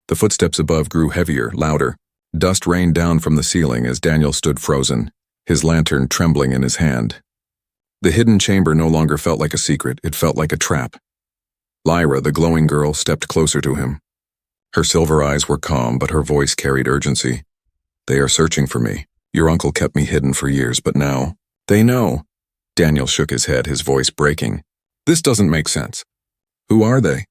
The footsteps above grew heavier, louder. Dust rained down from the ceiling as Daniel stood frozen, his lantern trembling in his hand. The hidden chamber no longer felt like a secret, it felt like a trap. Lyra, the glowing girl, stepped closer to him. Her silver eyes were calm, but her voice carried urgency. "They are searching for me. Your uncle kept me hidden for years, but now, they know." Daniel shook his head, his voice breaking. "This doesn't make sense. Who are they?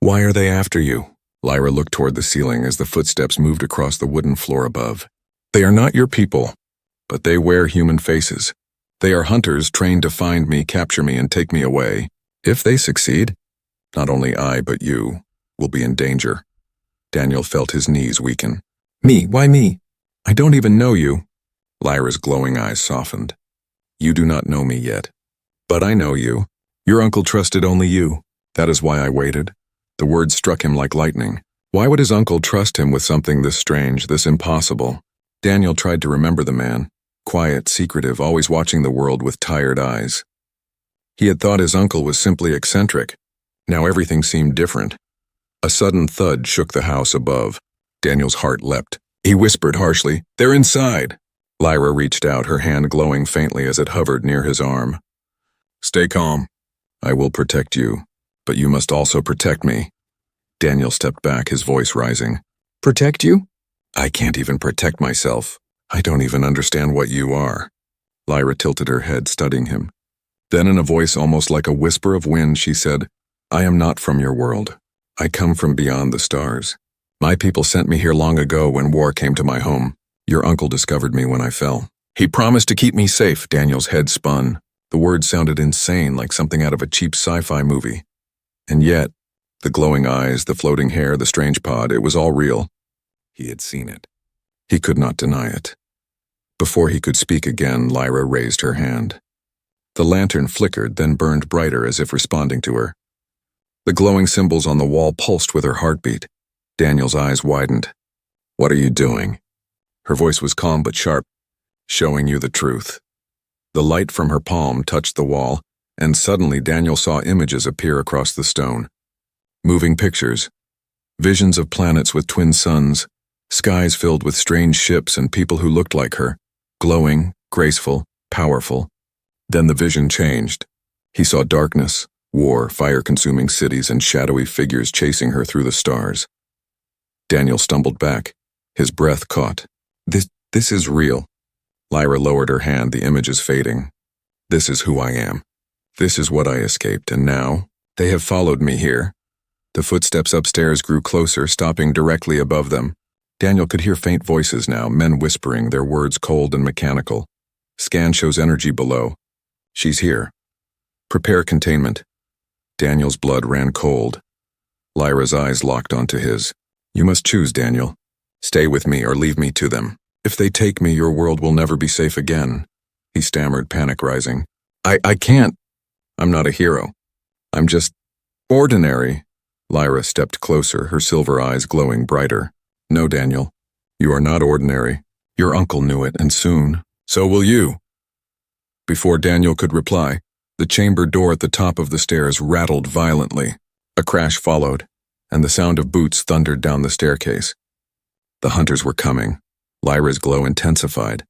Why are they after you?" Lyra looked toward the ceiling as the footsteps moved across the wooden floor above. "They are not your people, but they wear human faces. They are hunters trained to find me, capture me, and take me away. If they succeed, not only I, but you, will be in danger." Daniel felt his knees weaken. "Me? Why me? I don't even know you." Lyra's glowing eyes softened. "You do not know me yet. But I know you. Your uncle trusted only you. That is why I waited." The words struck him like lightning. Why would his uncle trust him with something this strange, this impossible? Daniel tried to remember the man. Quiet, secretive, always watching the world with tired eyes. He had thought his uncle was simply eccentric. Now everything seemed different. A sudden thud shook the house above. Daniel's heart leapt. He whispered harshly, "They're inside." Lyra reached out, her hand glowing faintly as it hovered near his arm. "Stay calm. I will protect you, but you must also protect me." Daniel stepped back, his voice rising. "Protect you? I can't even protect myself. I don't even understand what you are." Lyra tilted her head, studying him. Then in a voice almost like a whisper of wind, she said, "I am not from your world. I come from beyond the stars. My people sent me here long ago when war came to my home. Your uncle discovered me when I fell. He promised to keep me safe." Daniel's head spun. The words sounded insane, like something out of a cheap sci-fi movie. And yet, the glowing eyes, the floating hair, the strange pod, it was all real. He had seen it. He could not deny it. Before he could speak again, Lyra raised her hand. The lantern flickered, then burned brighter as if responding to her. The glowing symbols on the wall pulsed with her heartbeat. Daniel's eyes widened. "What are you doing?" Her voice was calm but sharp. "Showing you the truth." The light from her palm touched the wall, and suddenly Daniel saw images appear across the stone. Moving pictures. Visions of planets with twin suns, skies filled with strange ships and people who looked like her, glowing, graceful, powerful. Then the vision changed. He saw darkness, war, fire-consuming cities, and shadowy figures chasing her through the stars. Daniel stumbled back, his breath caught. This is real." Lyra lowered her hand, the images fading. "This is who I am. This is what I escaped, and now they have followed me here." The footsteps upstairs grew closer, stopping directly above them. Daniel could hear faint voices now, men whispering, their words cold and mechanical. "Scan shows energy below. She's here. Prepare containment." Daniel's blood ran cold. Lyra's eyes locked onto his. "You must choose, Daniel. Stay with me or leave me to them. If they take me, your world will never be safe again." He stammered, panic rising. I can't. I'm not a hero. I'm just ordinary." Lyra stepped closer, her silver eyes glowing brighter. "No, Daniel. You are not ordinary. Your uncle knew it, and soon, so will you." Before Daniel could reply, the chamber door at the top of the stairs rattled violently. A crash followed, and the sound of boots thundered down the staircase. The hunters were coming. Lyra's glow intensified.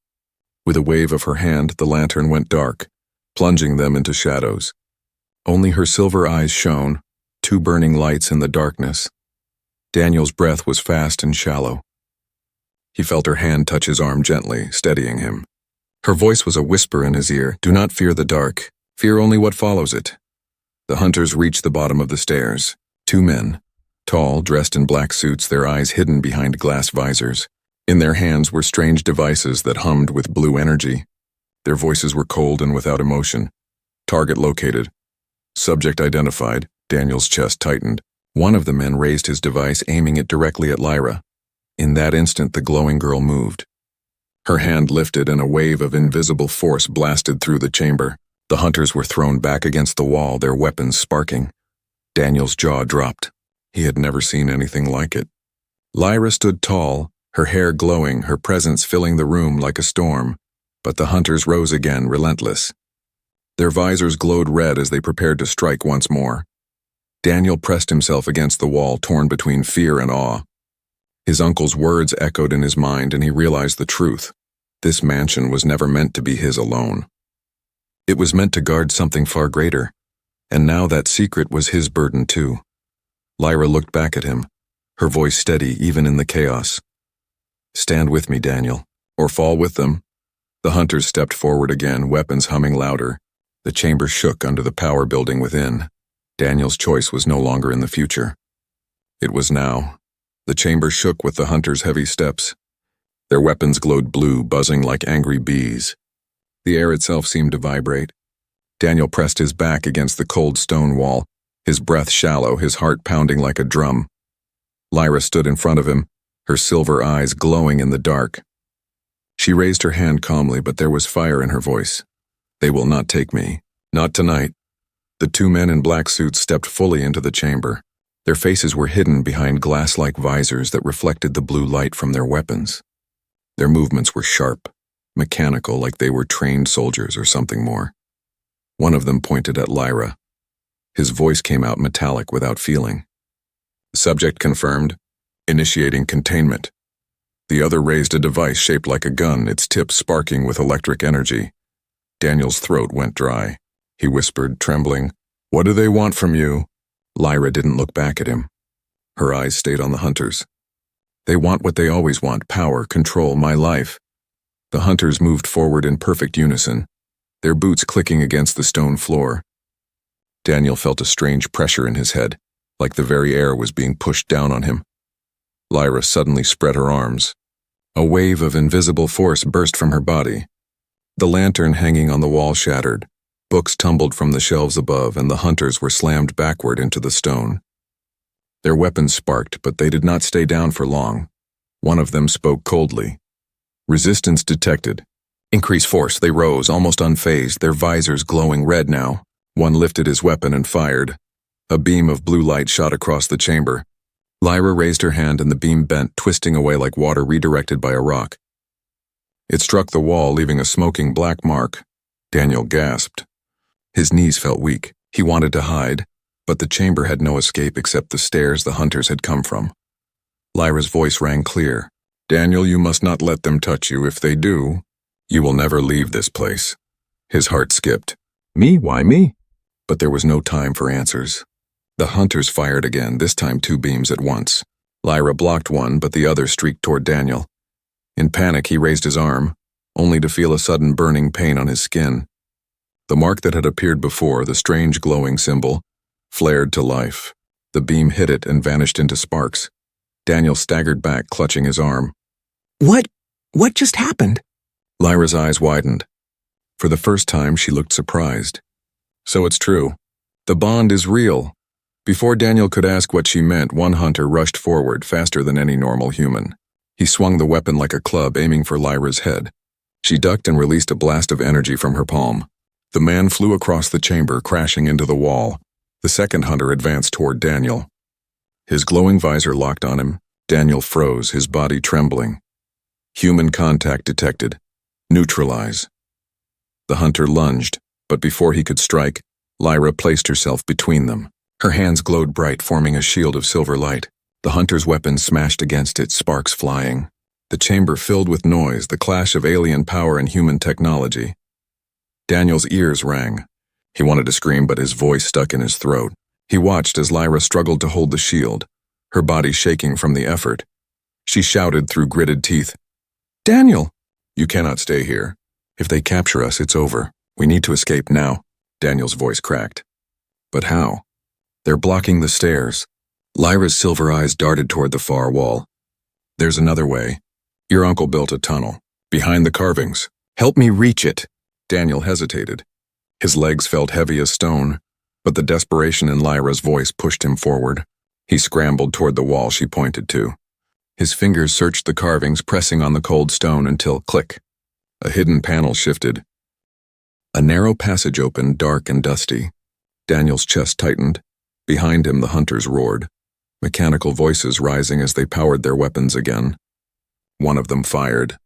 With a wave of her hand, the lantern went dark, plunging them into shadows. Only her silver eyes shone, two burning lights in the darkness. Daniel's breath was fast and shallow. He felt her hand touch his arm gently, steadying him. Her voice was a whisper in his ear. "Do not fear the dark. Fear only what follows it." The hunters reached the bottom of the stairs. Two men, tall, dressed in black suits, their eyes hidden behind glass visors. In their hands were strange devices that hummed with blue energy. Their voices were cold and without emotion. "Target located. Subject identified." Daniel's chest tightened. One of the men raised his device, aiming it directly at Lyra. In that instant, the glowing girl moved. Her hand lifted and a wave of invisible force blasted through the chamber. The hunters were thrown back against the wall, their weapons sparking. Daniel's jaw dropped. He had never seen anything like it. Lyra stood tall, her hair glowing, her presence filling the room like a storm. But the hunters rose again, relentless. Their visors glowed red as they prepared to strike once more. Daniel pressed himself against the wall, torn between fear and awe. His uncle's words echoed in his mind, and he realized the truth. This mansion was never meant to be his alone. It was meant to guard something far greater, and now that secret was his burden too. Lyra looked back at him, her voice steady even in the chaos. "Stand with me, Daniel, or fall with them." The hunters stepped forward again, weapons humming louder. The chamber shook under the power building within. Daniel's choice was no longer in the future. It was now. The chamber shook with the hunters' heavy steps. Their weapons glowed blue, buzzing like angry bees. The air itself seemed to vibrate. Daniel pressed his back against the cold stone wall, his breath shallow, his heart pounding like a drum. Lyra stood in front of him, her silver eyes glowing in the dark. She raised her hand calmly, but there was fire in her voice. "They will not take me. Not tonight." The two men in black suits stepped fully into the chamber. Their faces were hidden behind glass-like visors that reflected the blue light from their weapons. Their movements were sharp, mechanical, like they were trained soldiers or something more. One of them pointed at Lyra. His voice came out metallic without feeling. "Subject confirmed. Initiating containment." The other raised a device shaped like a gun, its tip sparking with electric energy. Daniel's throat went dry. He whispered, trembling, "What do they want from you?" Lyra didn't look back at him. Her eyes stayed on the hunters. "They want what they always want, power, control, my life." The hunters moved forward in perfect unison, their boots clicking against the stone floor. Daniel felt a strange pressure in his head, like the very air was being pushed down on him. Lyra suddenly spread her arms. A wave of invisible force burst from her body. The lantern hanging on the wall shattered. Books tumbled from the shelves above, and the hunters were slammed backward into the stone. Their weapons sparked, but they did not stay down for long. One of them spoke coldly. "Resistance detected." "Increase force." They rose, almost unfazed, their visors glowing red now. One lifted his weapon and fired. A beam of blue light shot across the chamber. Lyra raised her hand and the beam bent, twisting away like water redirected by a rock. It struck the wall, leaving a smoking black mark. Daniel gasped. His knees felt weak. He wanted to hide, but the chamber had no escape except the stairs the hunters had come from. Lyra's voice rang clear. "Daniel, you must not let them touch you. If they do, you will never leave this place." His heart skipped. "Me? Why me?" But there was no time for answers. The hunters fired again, this time 2 beams at once. Lyra blocked one, but the other streaked toward Daniel. In panic, he raised his arm, only to feel a sudden burning pain on his skin. The mark that had appeared before, the strange glowing symbol, flared to life. The beam hit it and vanished into sparks. Daniel staggered back, clutching his arm. What just happened?" Lyra's eyes widened. For the first time, she looked surprised. "So it's true. The bond is real." Before Daniel could ask what she meant, one hunter rushed forward, faster than any normal human. He swung the weapon like a club, aiming for Lyra's head. She ducked and released a blast of energy from her palm. The man flew across the chamber, crashing into the wall. The second hunter advanced toward Daniel. His glowing visor locked on him. Daniel froze, his body trembling. Human contact detected. Neutralize. The hunter lunged, but before he could strike, Lyra placed herself between them. Her hands glowed bright, forming a shield of silver light. The hunter's weapon smashed against it, sparks flying. The chamber filled with noise, the clash of alien power and human technology. Daniel's ears rang. He wanted to scream, but his voice stuck in his throat. He watched as Lyra struggled to hold the shield, her body shaking from the effort. She shouted through gritted teeth, "Daniel! You cannot stay here. If they capture us, it's over. We need to escape now." Daniel's voice cracked. "But how?" "They're blocking the stairs." Lyra's silver eyes darted toward the far wall. "There's another way. Your uncle built a tunnel. Behind the carvings. Help me reach it." Daniel hesitated. His legs felt heavy as stone, but the desperation in Lyra's voice pushed him forward. He scrambled toward the wall she pointed to. His fingers searched the carvings, pressing on the cold stone until, click, a hidden panel shifted. A narrow passage opened, dark and dusty. Daniel's chest tightened. Behind him, the hunters roared, mechanical voices rising as they powered their weapons again. One of them fired.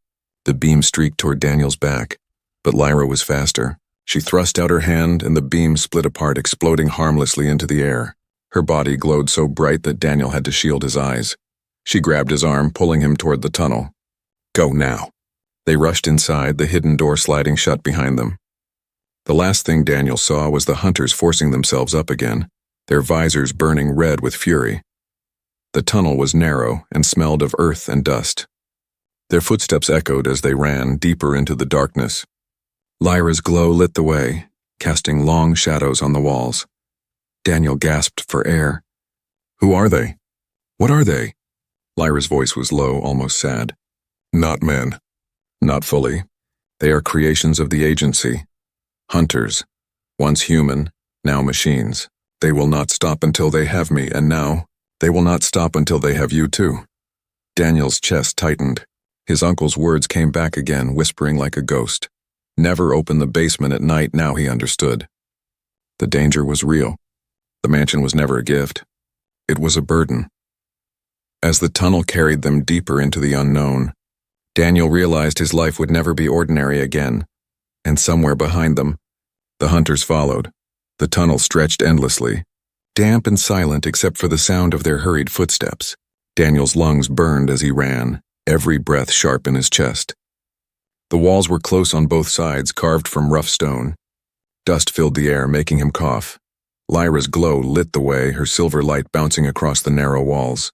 The beam streaked toward Daniel's back, but Lyra was faster. She thrust out her hand, and the beam split apart, exploding harmlessly into the air. Her body glowed so bright that Daniel had to shield his eyes. She grabbed his arm, pulling him toward the tunnel. Go now. They rushed inside, the hidden door sliding shut behind them. The last thing Daniel saw was the hunters forcing themselves up again, their visors burning red with fury. The tunnel was narrow and smelled of earth and dust. Their footsteps echoed as they ran deeper into the darkness. Lyra's glow lit the way, casting long shadows on the walls. Daniel gasped for air. Who are they? What are they? Lyra's voice was low, almost sad. Not men. Not fully. They are creations of the agency. Hunters. Once human, now machines. They will not stop until they have me, and now, they will not stop until they have you too. Daniel's chest tightened. His uncle's words came back again, whispering like a ghost. Never open the basement at night, now he understood. The danger was real. The mansion was never a gift. It was a burden. As the tunnel carried them deeper into the unknown, Daniel realized his life would never be ordinary again, and somewhere behind them, the hunters followed. The tunnel stretched endlessly, damp and silent except for the sound of their hurried footsteps. Daniel's lungs burned as he ran, every breath sharp in his chest. The walls were close on both sides, carved from rough stone. Dust filled the air, making him cough. Lyra's glow lit the way, her silver light bouncing across the narrow walls.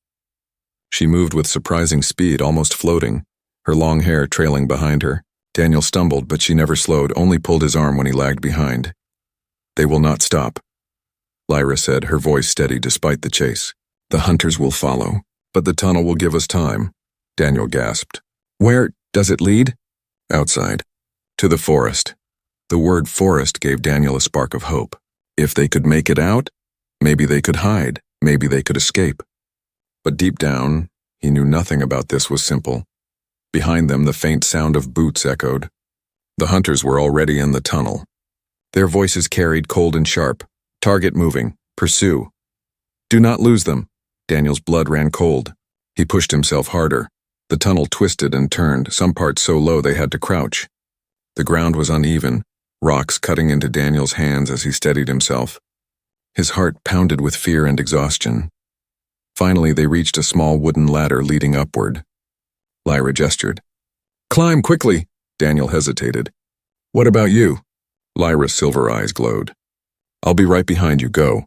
She moved with surprising speed, almost floating, her long hair trailing behind her. Daniel stumbled, but she never slowed, only pulled his arm when he lagged behind. They will not stop, Lyra said, her voice steady despite the chase. The hunters will follow, but the tunnel will give us time, Daniel gasped. Where does it lead? Outside. To the forest. The word forest gave Daniel a spark of hope. If they could make it out, maybe they could hide, maybe they could escape. But deep down, he knew nothing about this was simple. Behind them, the faint sound of boots echoed. The hunters were already in the tunnel. Their voices carried cold and sharp. Target moving. Pursue. Do not lose them. Daniel's blood ran cold. He pushed himself harder. The tunnel twisted and turned, some parts so low they had to crouch. The ground was uneven, rocks cutting into Daniel's hands as he steadied himself. His heart pounded with fear and exhaustion. Finally, they reached a small wooden ladder leading upward. Lyra gestured. Climb quickly! Daniel hesitated. What about you? Lyra's silver eyes glowed. I'll be right behind you, go.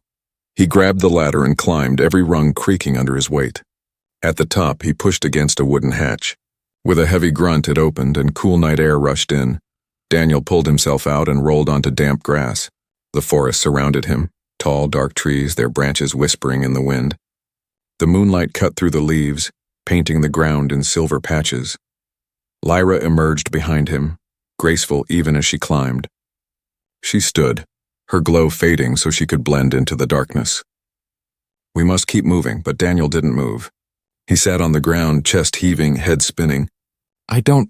He grabbed the ladder and climbed, every rung creaking under his weight. At the top, he pushed against a wooden hatch. With a heavy grunt, it opened and cool night air rushed in. Daniel pulled himself out and rolled onto damp grass. The forest surrounded him, tall, dark trees, their branches whispering in the wind. The moonlight cut through the leaves, painting the ground in silver patches. Lyra emerged behind him, graceful even as she climbed. She stood, her glow fading so she could blend into the darkness. We must keep moving, but Daniel didn't move. He sat on the ground, chest heaving, head spinning. I don't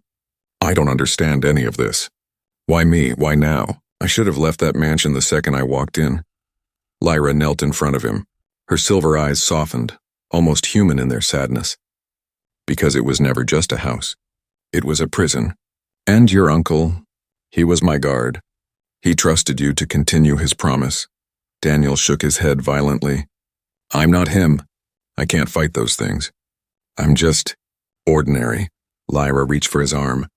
understand any of this. Why me? Why now? I should have left that mansion the second I walked in. Lyra knelt in front of him, her silver eyes softened, almost human in their sadness. Because it was never just a house. It was a prison. And your uncle, he was my guard. He trusted you to continue his promise. Daniel shook his head violently. I'm not him. I can't fight those things. I'm just ordinary. Lyra reached for his arm.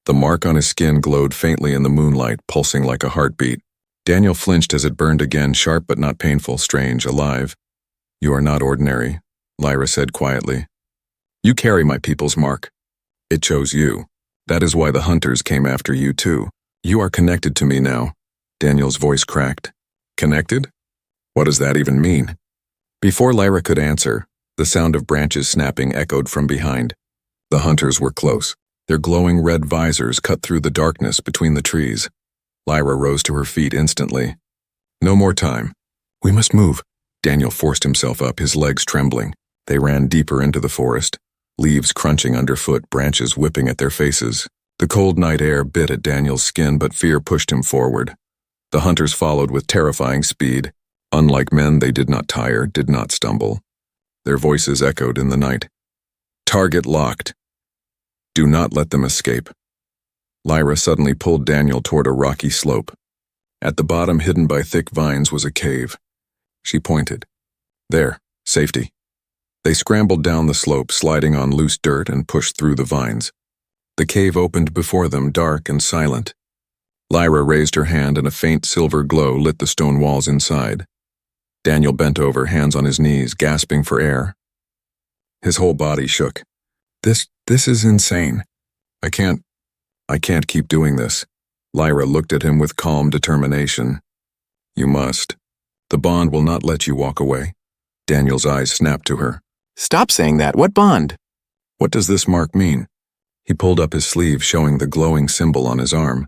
The mark on his skin glowed faintly in the moonlight, pulsing like a heartbeat. Daniel flinched as it burned again, sharp but not painful, strange, alive. You are not ordinary, Lyra said quietly. You carry my people's mark. It chose you. That is why the hunters came after you too. You are connected to me now. Daniel's voice cracked. Connected? What does that even mean? Before Lyra could answer, the sound of branches snapping echoed from behind. The hunters were close. Their glowing red visors cut through the darkness between the trees. Lyra rose to her feet instantly. No more time. We must move. Daniel forced himself up, his legs trembling. They ran deeper into the forest, leaves crunching underfoot, branches whipping at their faces. The cold night air bit at Daniel's skin, but fear pushed him forward. The hunters followed with terrifying speed. Unlike men, they did not tire, did not stumble. Their voices echoed in the night. Target locked. Do not let them escape. Lyra suddenly pulled Daniel toward a rocky slope. At the bottom, hidden by thick vines, was a cave. She pointed. There, safety. They scrambled down the slope, sliding on loose dirt, and pushed through the vines. The cave opened before them, dark and silent. Lyra raised her hand and a faint silver glow lit the stone walls inside. Daniel bent over, hands on his knees, gasping for air. His whole body shook. This is insane. I can't keep doing this. Lyra looked at him with calm determination. You must. The bond will not let you walk away. Daniel's eyes snapped to her. Stop saying that. What bond? What does this mark mean? He pulled up his sleeve, showing the glowing symbol on his arm.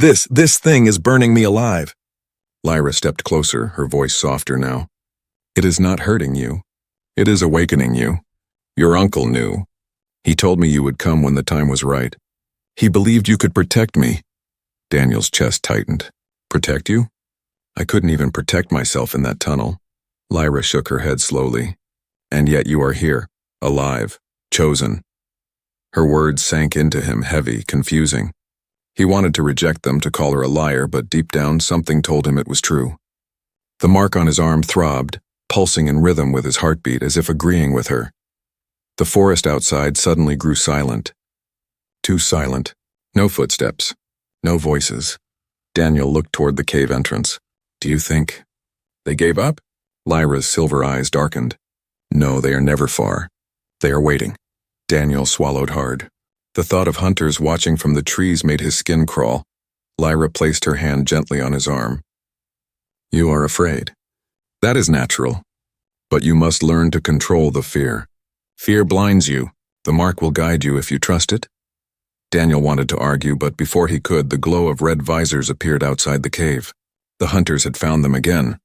This thing is burning me alive. Lyra stepped closer, her voice softer now. It is not hurting you. It is awakening you. Your uncle knew. He told me you would come when the time was right. He believed you could protect me. Daniel's chest tightened. Protect you? I couldn't even protect myself in that tunnel. Lyra shook her head slowly. And yet you are here, alive, chosen. Her words sank into him, heavy, confusing. He wanted to reject them, to call her a liar, but deep down something told him it was true. The mark on his arm throbbed, pulsing in rhythm with his heartbeat, as if agreeing with her. The forest outside suddenly grew silent. Too silent. No footsteps. No voices. Daniel looked toward the cave entrance. Do you think they gave up? Lyra's silver eyes darkened. No, they are never far. They are waiting. Daniel swallowed hard. The thought of hunters watching from the trees made his skin crawl. Lyra placed her hand gently on his arm. You are afraid. That is natural. But you must learn to control the fear. Fear blinds you. The mark will guide you if you trust it. Daniel wanted to argue, but before he could, the glow of red visors appeared outside the cave. The hunters had found them again.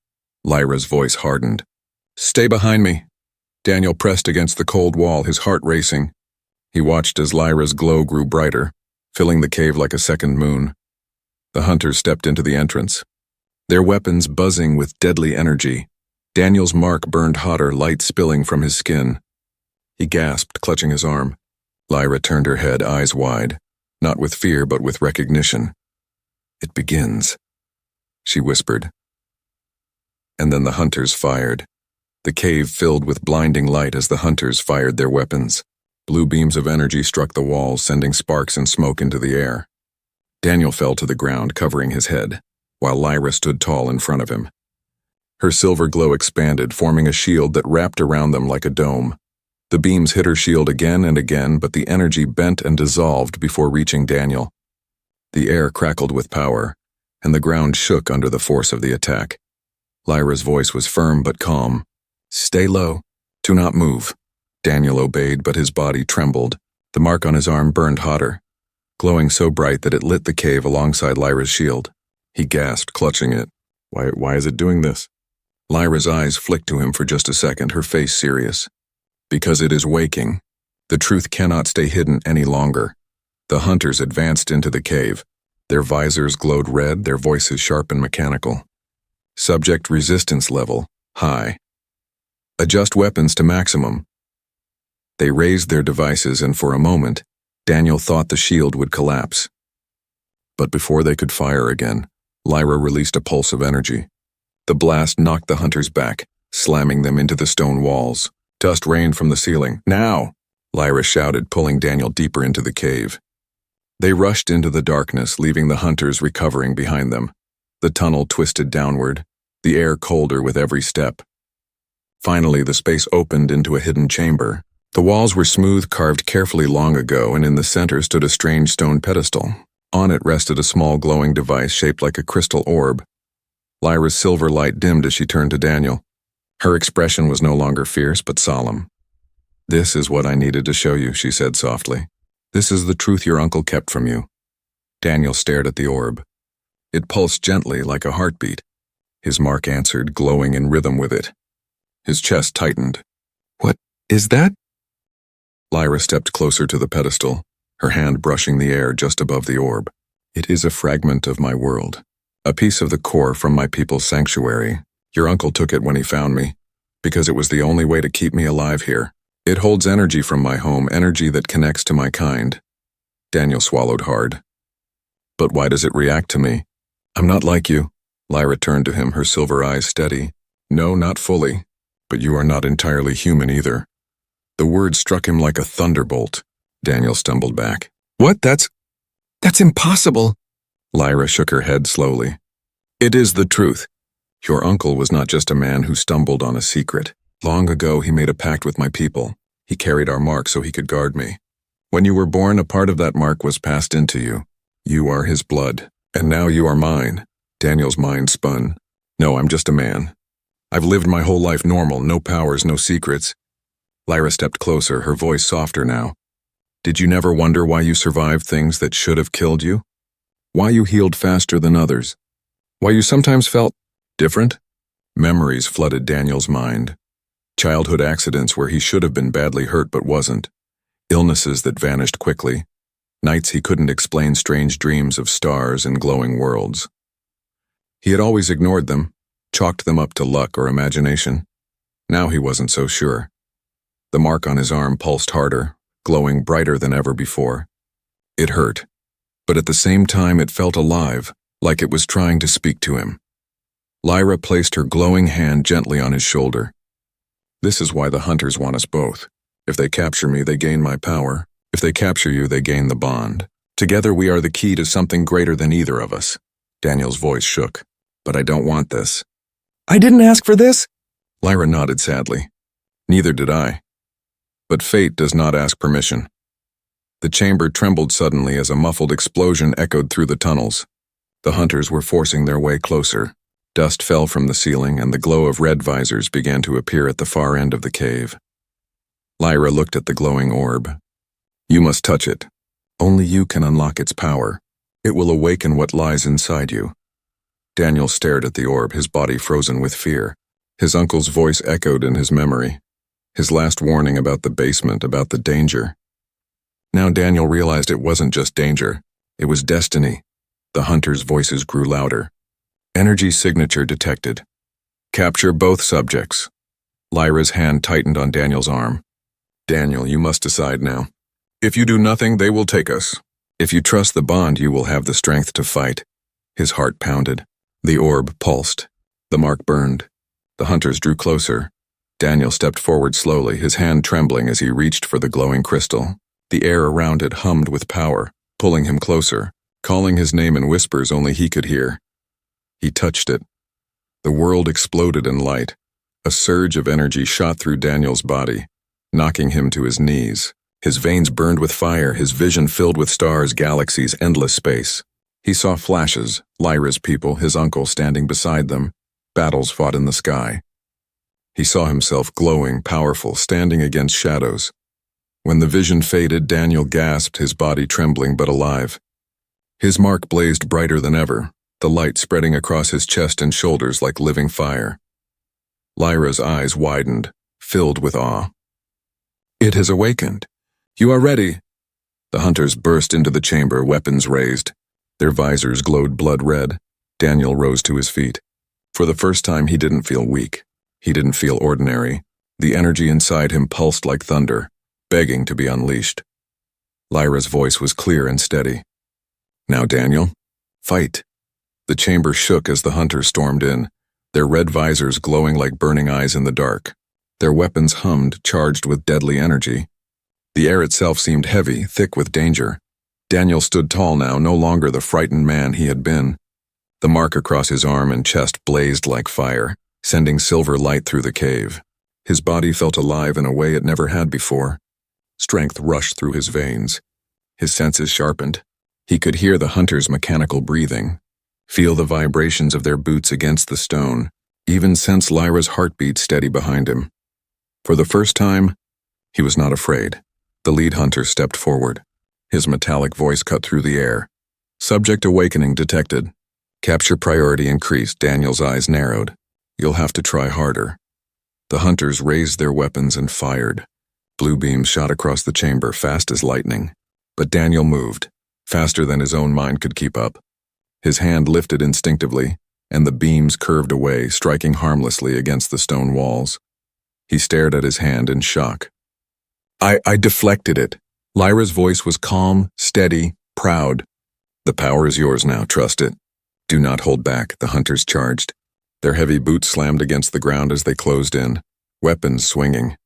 Lyra's voice hardened. Stay behind me. Daniel pressed against the cold wall, his heart racing. He watched as Lyra's glow grew brighter, filling the cave like a second moon. The hunters stepped into the entrance, their weapons buzzing with deadly energy. Daniel's mark burned hotter, light spilling from his skin. He gasped, clutching his arm. Lyra turned her head, eyes wide, not with fear but with recognition. It begins, she whispered. And then the hunters fired. The cave filled with blinding light as the hunters fired their weapons. Blue beams of energy struck the walls, sending sparks and smoke into the air. Daniel fell to the ground, covering his head, while Lyra stood tall in front of him. Her silver glow expanded, forming a shield that wrapped around them like a dome. The beams hit her shield again and again, but the energy bent and dissolved before reaching Daniel. The air crackled with power, and the ground shook under the force of the attack. Lyra's voice was firm but calm. Stay low. Do not move. Daniel obeyed, but his body trembled. The mark on his arm burned hotter, glowing so bright that it lit the cave alongside Lyra's shield. He gasped, clutching it. Why is it doing this? Lyra's eyes flicked to him for just a second, her face serious. Because it is waking. The truth cannot stay hidden any longer. The hunters advanced into the cave. Their visors glowed red, their voices sharp and mechanical. Subject resistance level, high. Adjust weapons to maximum. They raised their devices, and for a moment, Daniel thought the shield would collapse. But before they could fire again, Lyra released a pulse of energy. The blast knocked the hunters back, slamming them into the stone walls. Dust rained from the ceiling. Now! Lyra shouted, pulling Daniel deeper into the cave. They rushed into the darkness, leaving the hunters recovering behind them. The tunnel twisted downward, the air colder with every step. Finally, the space opened into a hidden chamber. The walls were smooth, carved carefully long ago, and in the center stood a strange stone pedestal. On it rested a small glowing device shaped like a crystal orb. Lyra's silver light dimmed as she turned to Daniel. Her expression was no longer fierce, but solemn. This is what I needed to show you, she said softly. This is the truth your uncle kept from you. Daniel stared at the orb. It pulsed gently like a heartbeat. His mark answered, glowing in rhythm with it. His chest tightened. What is that? Lyra stepped closer to the pedestal, her hand brushing the air just above the orb. It is a fragment of my world, a piece of the core from my people's sanctuary. Your uncle took it when he found me, because it was the only way to keep me alive here. It holds energy from my home, energy that connects to my kind. Daniel swallowed hard. But why does it react to me? I'm not like you. Lyra turned to him, her silver eyes steady. No, not fully. But you are not entirely human either. The word struck him like a thunderbolt. Daniel stumbled back. What? That's impossible. Lyra shook her head slowly. It is the truth. Your uncle was not just a man who stumbled on a secret. Long ago, he made a pact with my people. He carried our mark so he could guard me. When you were born, a part of that mark was passed into you. You are his blood, and now you are mine. Daniel's mind spun. No, I'm just a man. I've lived my whole life normal, no powers, no secrets. Lyra stepped closer, her voice softer now. Did you never wonder why you survived things that should have killed you? Why you healed faster than others? Why you sometimes felt different? Memories flooded Daniel's mind. Childhood accidents where he should have been badly hurt but wasn't. Illnesses that vanished quickly. Nights he couldn't explain, strange dreams of stars and glowing worlds. He had always ignored them, chalked them up to luck or imagination. Now he wasn't so sure. The mark on his arm pulsed harder, glowing brighter than ever before. It hurt, but at the same time it felt alive, like it was trying to speak to him. Lyra placed her glowing hand gently on his shoulder. This is why the hunters want us both. If they capture me, they gain my power. If they capture you, they gain the bond. Together we are the key to something greater than either of us. Daniel's voice shook. But I don't want this. I didn't ask for this. Lyra nodded sadly. Neither did I. But fate does not ask permission. The chamber trembled suddenly as a muffled explosion echoed through the tunnels. The hunters were forcing their way closer. Dust fell from the ceiling and the glow of red visors began to appear at the far end of the cave. Lyra looked at the glowing orb. You must touch it. Only you can unlock its power. It will awaken what lies inside you. Daniel stared at the orb, his body frozen with fear. His uncle's voice echoed in his memory. His last warning about the basement, about the danger. Now Daniel realized it wasn't just danger. It was destiny. The hunters' voices grew louder. Energy signature detected. Capture both subjects. Lyra's hand tightened on Daniel's arm. Daniel, you must decide now. If you do nothing, they will take us. If you trust the bond, you will have the strength to fight. His heart pounded. The orb pulsed. The mark burned. The hunters drew closer. Daniel stepped forward slowly, his hand trembling as he reached for the glowing crystal. The air around it hummed with power, pulling him closer, calling his name in whispers only he could hear. He touched it. The world exploded in light. A surge of energy shot through Daniel's body, knocking him to his knees. His veins burned with fire, his vision filled with stars, galaxies, endless space. He saw flashes, Lyra's people, his uncle standing beside them, battles fought in the sky. He saw himself glowing, powerful, standing against shadows. When the vision faded, Daniel gasped, his body trembling but alive. His mark blazed brighter than ever, the light spreading across his chest and shoulders like living fire. Lyra's eyes widened, filled with awe. It has awakened. You are ready. The hunters burst into the chamber, weapons raised. Their visors glowed blood red. Daniel rose to his feet. For the first time, he didn't feel weak. He didn't feel ordinary. The energy inside him pulsed like thunder, begging to be unleashed. Lyra's voice was clear and steady. Now, Daniel, fight. The chamber shook as the hunters stormed in, their red visors glowing like burning eyes in the dark. Their weapons hummed, charged with deadly energy. The air itself seemed heavy, thick with danger. Daniel stood tall now, no longer the frightened man he had been. The mark across his arm and chest blazed like fire, sending silver light through the cave. His body felt alive in a way it never had before. Strength rushed through his veins. His senses sharpened. He could hear the hunters' mechanical breathing, feel the vibrations of their boots against the stone, even sense Lyra's heartbeat steady behind him. For the first time, he was not afraid. The lead hunter stepped forward. His metallic voice cut through the air. Subject awakening detected. Capture priority increased. Daniel's eyes narrowed. You'll have to try harder. The hunters raised their weapons and fired. Blue beams shot across the chamber, fast as lightning. But Daniel moved, faster than his own mind could keep up. His hand lifted instinctively, and the beams curved away, striking harmlessly against the stone walls. He stared at his hand in shock. I deflected it. Lyra's voice was calm, steady, proud. The power is yours now, trust it. Do not hold back, the hunters charged. Their heavy boots slammed against the ground as they closed in. weapons swinging.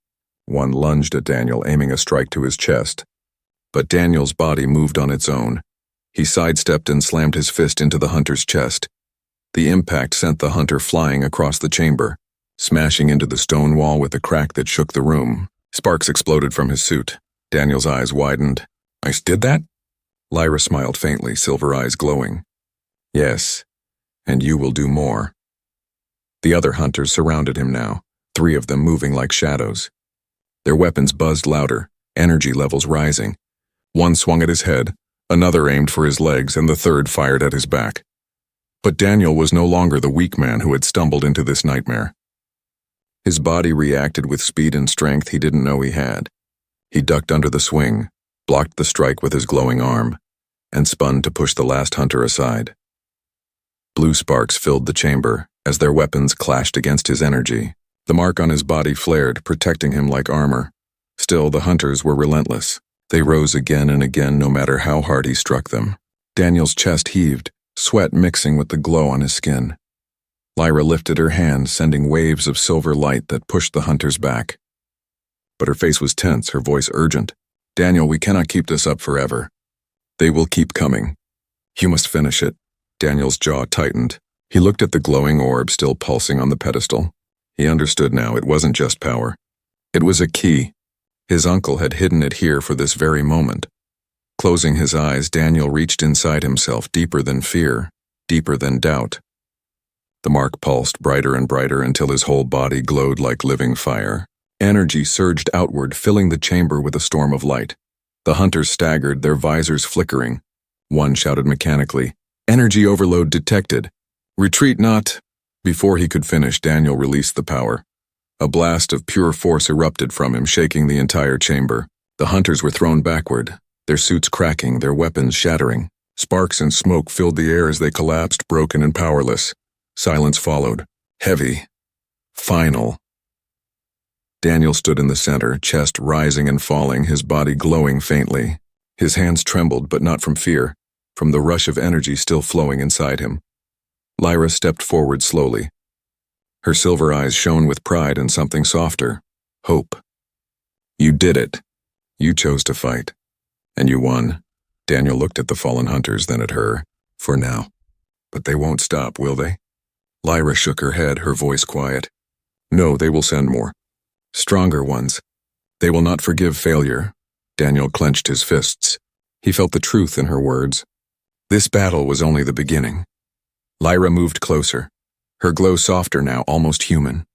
One lunged at Daniel, aiming a strike to his chest. But Daniel's body moved on its own. He sidestepped and slammed his fist into the hunter's chest. The impact sent the hunter flying across the chamber, smashing into the stone wall with a crack that shook the room. Sparks exploded from his suit. Daniel's eyes widened. "I did that?" Lyra smiled faintly, silver eyes glowing. "Yes, and you will do more." The other hunters surrounded him now, 3 of them moving like shadows. Their weapons buzzed louder, energy levels rising. One swung at his head, another aimed for his legs, and the third fired at his back. But Daniel was no longer the weak man who had stumbled into this nightmare. His body reacted with speed and strength he didn't know he had. He ducked under the swing, blocked the strike with his glowing arm, and spun to push the last hunter aside. Blue sparks filled the chamber as their weapons clashed against his energy. The mark on his body flared, protecting him like armor. Still, the hunters were relentless. They rose again and again, no matter how hard he struck them. Daniel's chest heaved, sweat mixing with the glow on his skin. Lyra lifted her hand, sending waves of silver light that pushed the hunters back. But her face was tense, her voice urgent. "Daniel, we cannot keep this up forever. They will keep coming. You must finish it." Daniel's jaw tightened. He looked at the glowing orb still pulsing on the pedestal. He understood now it wasn't just power. It was a key. His uncle had hidden it here for this very moment. Closing his eyes, Daniel reached inside himself, deeper than fear, deeper than doubt. The mark pulsed brighter and brighter until his whole body glowed like living fire. Energy surged outward, filling the chamber with a storm of light. The hunters staggered, their visors flickering. One shouted mechanically, "Energy overload detected. Retreat not." Before he could finish, Daniel released the power. A blast of pure force erupted from him, shaking the entire chamber. The hunters were thrown backward, their suits cracking, their weapons shattering. Sparks and smoke filled the air as they collapsed, broken and powerless. Silence followed, heavy, final. Daniel stood in the center, chest rising and falling, his body glowing faintly. His hands trembled, but not from fear, from the rush of energy still flowing inside him. Lyra stepped forward slowly. Her silver eyes shone with pride and something softer, hope. "You did it. You chose to fight. And you won." Daniel looked at the fallen hunters, then at her. "For now. But they won't stop, will they?" Lyra shook her head, her voice quiet. "No, they will send more. Stronger ones. They will not forgive failure." Daniel clenched his fists. He felt the truth in her words. This battle was only the beginning. Lyra moved closer, her glow softer now, almost human.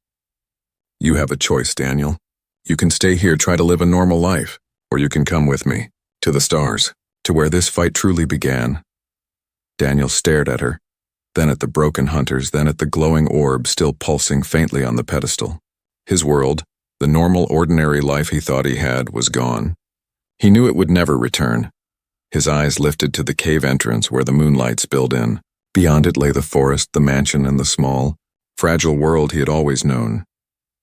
"You have a choice, Daniel. You can stay here, try to live a normal life, or you can come with me, to the stars, to where this fight truly began." Daniel stared at her, then at the broken hunters, then at the glowing orb still pulsing faintly on the pedestal. His world, the normal, ordinary life he thought he had, was gone. He knew it would never return. His eyes lifted to the cave entrance where the moonlight spilled in. Beyond it lay the forest, the mansion, and the small, fragile world he had always known.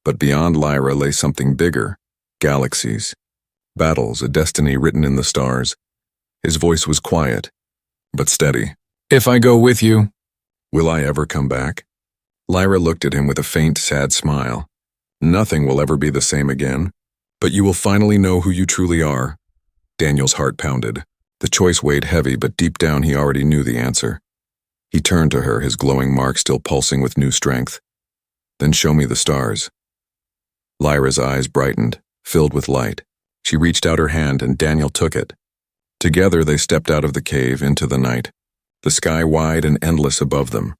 But beyond Lyra lay something bigger, galaxies, battles, a destiny written in the stars. His voice was quiet, but steady. "If I go with you, will I ever come back?" Lyra looked at him with a faint, sad smile. "Nothing will ever be the same again, but you will finally know who you truly are." Daniel's heart pounded. The choice weighed heavy, but deep down he already knew the answer. He turned to her, his glowing mark still pulsing with new strength. "Then show me the stars." Lyra's eyes brightened, filled with light. She reached out her hand and Daniel took it. Together they stepped out of the cave into the night, the sky wide and endless above them.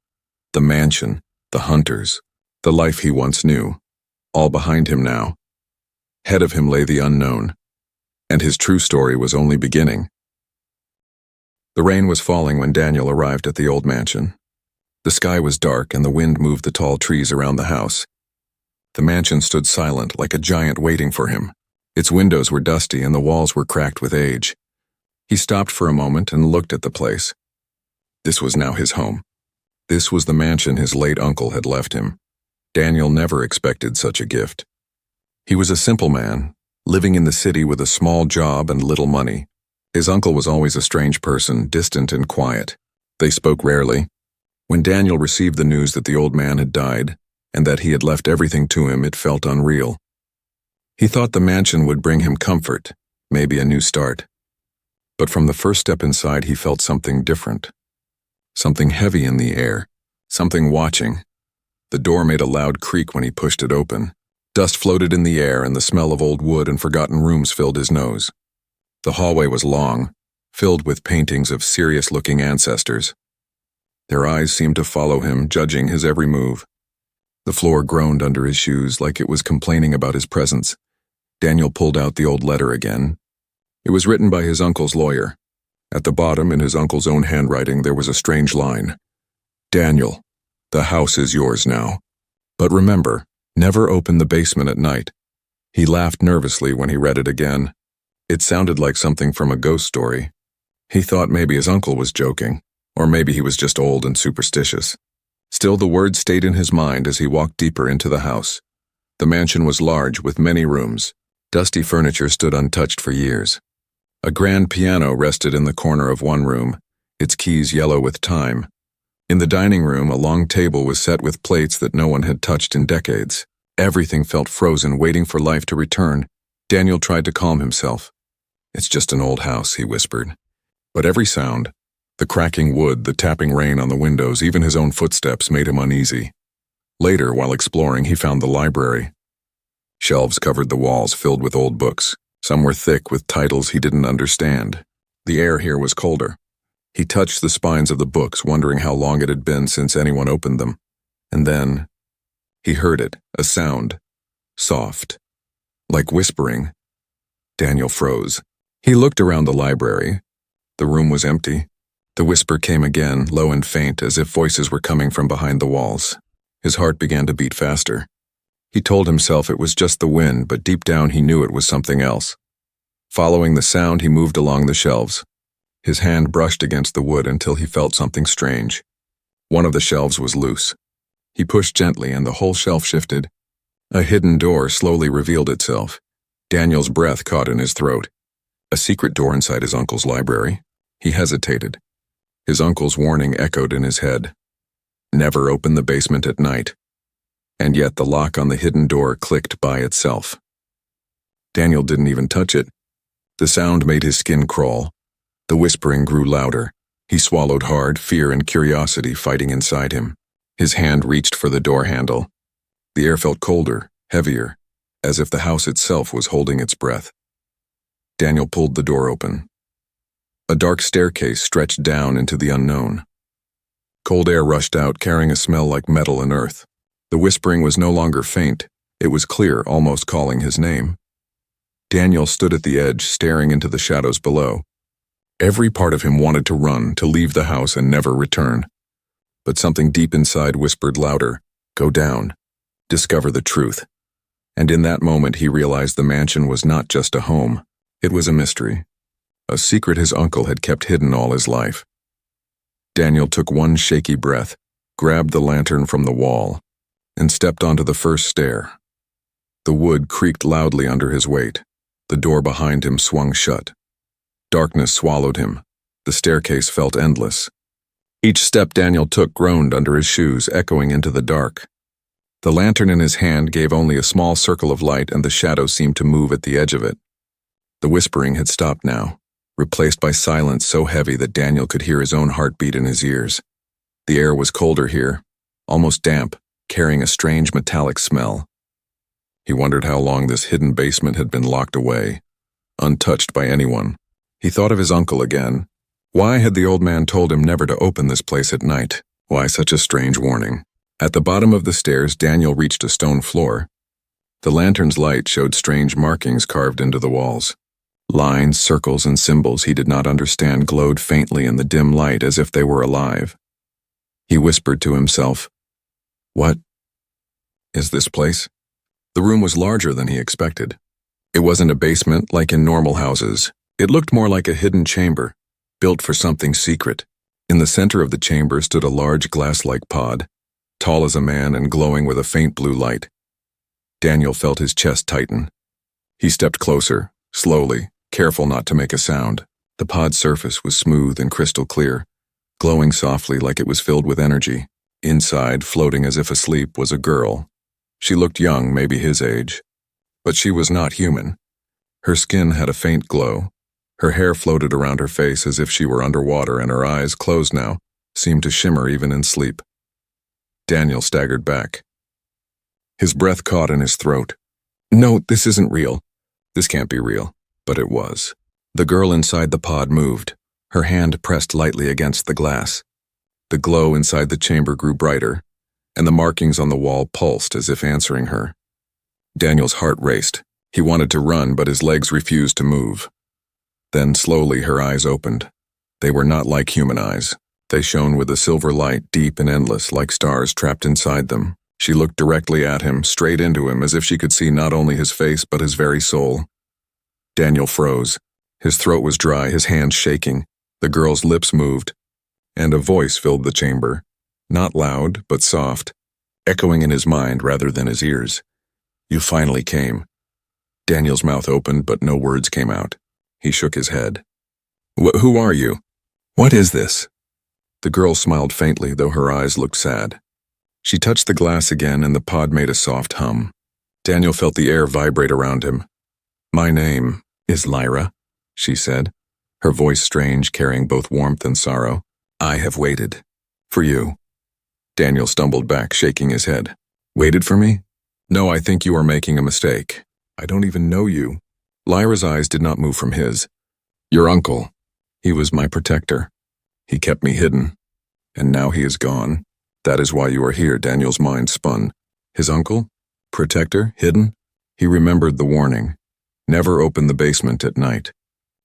The mansion, the hunters, the life he once knew, all behind him now. Ahead of him lay the unknown, and his true story was only beginning. The rain was falling when Daniel arrived at the old mansion. The sky was dark and the wind moved the tall trees around the house. The mansion stood silent, like a giant waiting for him. Its windows were dusty and the walls were cracked with age. He stopped for a moment and looked at the place. This was now his home. This was the mansion his late uncle had left him. Daniel never expected such a gift. He was a simple man, living in the city with a small job and little money. His uncle was always a strange person, distant and quiet. They spoke rarely. When Daniel received the news that the old man had died, and that he had left everything to him, it felt unreal. He thought the mansion would bring him comfort, maybe a new start. But from the first step inside, he felt something different. Something heavy in the air, something watching. The door made a loud creak when he pushed it open. Dust floated in the air, and the smell of old wood and forgotten rooms filled his nose. The hallway was long, filled with paintings of serious-looking ancestors. Their eyes seemed to follow him, judging his every move. The floor groaned under his shoes like it was complaining about his presence. Daniel pulled out the old letter again. It was written by his uncle's lawyer. At the bottom, in his uncle's own handwriting, there was a strange line. Daniel, the house is yours now. But remember, never open the basement at night. He laughed nervously when he read it again. It sounded like something from a ghost story. He thought maybe his uncle was joking, or maybe he was just old and superstitious. Still, the words stayed in his mind as he walked deeper into the house. The mansion was large, with many rooms. Dusty furniture stood untouched for years. A grand piano rested in the corner of one room, its keys yellow with time. In the dining room, a long table was set with plates that no one had touched in decades. Everything felt frozen, waiting for life to return. Daniel tried to calm himself. It's just an old house, he whispered. But every sound, the cracking wood, the tapping rain on the windows, even his own footsteps, made him uneasy. Later, while exploring, he found the library. Shelves covered the walls, filled with old books. Some were thick with titles he didn't understand. The air here was colder. He touched the spines of the books, wondering how long it had been since anyone opened them. And then, he heard it, a sound. Soft. Like whispering. Daniel froze. He looked around the library. The room was empty. The whisper came again, low and faint, as if voices were coming from behind the walls. His heart began to beat faster. He told himself it was just the wind, but deep down he knew it was something else. Following the sound, he moved along the shelves. His hand brushed against the wood until he felt something strange. One of the shelves was loose. He pushed gently, and the whole shelf shifted. A hidden door slowly revealed itself. Daniel's breath caught in his throat. A secret door inside his uncle's library. He hesitated. His uncle's warning echoed in his head. Never open the basement at night. And yet the lock on the hidden door clicked by itself. Daniel didn't even touch it. The sound made his skin crawl. The whispering grew louder. He swallowed hard, fear and curiosity fighting inside him. His hand reached for the door handle. The air felt colder, heavier, as if the house itself was holding its breath. Daniel pulled the door open. A dark staircase stretched down into the unknown. Cold air rushed out, carrying a smell like metal and earth. The whispering was no longer faint. It was clear, almost calling his name. Daniel stood at the edge, staring into the shadows below. Every part of him wanted to run, to leave the house and never return. But something deep inside whispered louder, "Go down. Discover the truth." And in that moment he realized the mansion was not just a home. It was a mystery. A secret his uncle had kept hidden all his life. Daniel took one shaky breath, grabbed the lantern from the wall, and stepped onto the first stair. The wood creaked loudly under his weight. The door behind him swung shut. Darkness swallowed him. The staircase felt endless. Each step Daniel took groaned under his shoes, echoing into the dark. The lantern in his hand gave only a small circle of light, and the shadow seemed to move at the edge of it. The whispering had stopped now, replaced by silence so heavy that Daniel could hear his own heartbeat in his ears. The air was colder here, almost damp, carrying a strange metallic smell. He wondered how long this hidden basement had been locked away, untouched by anyone. He thought of his uncle again. Why had the old man told him never to open this place at night? Why such a strange warning? At the bottom of the stairs, Daniel reached a stone floor. The lantern's light showed strange markings carved into the walls. Lines, circles, and symbols he did not understand glowed faintly in the dim light as if they were alive. He whispered to himself, "What is this place?" The room was larger than he expected. It wasn't a basement like in normal houses. It looked more like a hidden chamber, built for something secret. In the center of the chamber stood a large glass-like pod, tall as a man and glowing with a faint blue light. Daniel felt his chest tighten. He stepped closer, slowly, careful not to make a sound. The pod's surface was smooth and crystal clear, glowing softly like it was filled with energy. Inside, floating as if asleep, was a girl. She looked young, maybe his age. But she was not human. Her skin had a faint glow. Her hair floated around her face as if she were underwater, and her eyes, closed now, seemed to shimmer even in sleep. Daniel staggered back. His breath caught in his throat. No, this isn't real. This can't be real. But it was. The girl inside the pod moved. Her hand pressed lightly against the glass. The glow inside the chamber grew brighter, and the markings on the wall pulsed as if answering her. Daniel's heart raced. He wanted to run, but his legs refused to move. Then slowly her eyes opened. They were not like human eyes. They shone with a silver light, deep and endless, like stars trapped inside them. She looked directly at him, straight into him, as if she could see not only his face but his very soul. Daniel froze. His throat was dry, his hands shaking. The girl's lips moved, and a voice filled the chamber. Not loud, but soft, echoing in his mind rather than his ears. You finally came. Daniel's mouth opened, but no words came out. He shook his head. Who are you? What is this? The girl smiled faintly, though her eyes looked sad. She touched the glass again, and the pod made a soft hum. Daniel felt the air vibrate around him. My name is Lyra, she said, her voice strange, carrying both warmth and sorrow. I have waited. For you. Daniel stumbled back, shaking his head. Waited for me? No, I think you are making a mistake. I don't even know you. Lyra's eyes did not move from his. Your uncle. He was my protector. He kept me hidden. And now he is gone. That is why you are here. Daniel's mind spun. His uncle? Protector? Hidden? He remembered the warning. Never open the basement at night.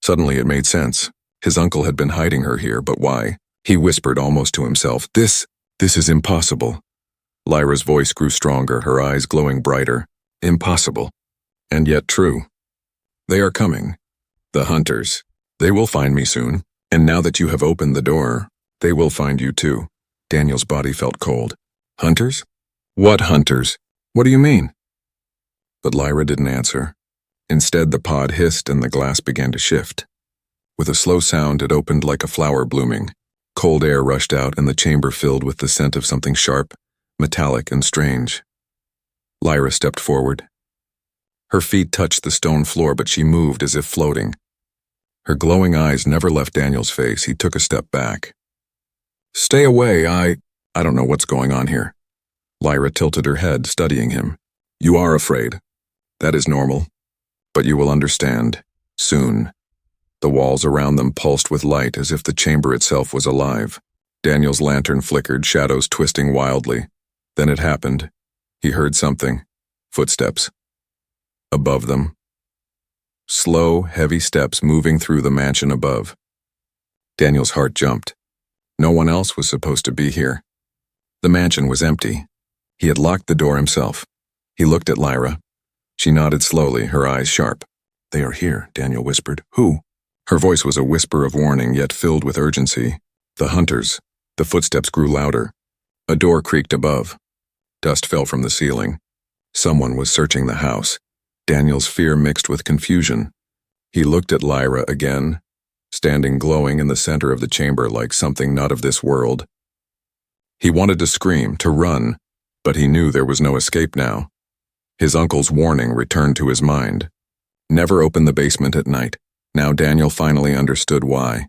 Suddenly it made sense. His uncle had been hiding her here, but why? He whispered almost to himself, This is impossible. Lyra's voice grew stronger, her eyes glowing brighter. Impossible. And yet true. They are coming. The hunters. They will find me soon. And now that you have opened the door, they will find you too. Daniel's body felt cold. Hunters? What hunters? What do you mean? But Lyra didn't answer. Instead, the pod hissed and the glass began to shift. With a slow sound, it opened like a flower blooming. Cold air rushed out and the chamber filled with the scent of something sharp, metallic, and strange. Lyra stepped forward. Her feet touched the stone floor, but she moved as if floating. Her glowing eyes never left Daniel's face. He took a step back. Stay away, I don't know what's going on here. Lyra tilted her head, studying him. You are afraid. That is normal. But you will understand. Soon. The walls around them pulsed with light as if the chamber itself was alive. Daniel's lantern flickered, shadows twisting wildly. Then it happened. He heard something. Footsteps. Above them. Slow, heavy steps moving through the mansion above. Daniel's heart jumped. No one else was supposed to be here. The mansion was empty. He had locked the door himself. He looked at Lyra. She nodded slowly, her eyes sharp. They are here, Daniel whispered. Who? Her voice was a whisper of warning, yet filled with urgency. The hunters. The footsteps grew louder. A door creaked above. Dust fell from the ceiling. Someone was searching the house. Daniel's fear mixed with confusion. He looked at Lyra again, standing glowing in the center of the chamber like something not of this world. He wanted to scream, to run, but he knew there was no escape now. His uncle's warning returned to his mind. Never open the basement at night. Now Daniel finally understood why.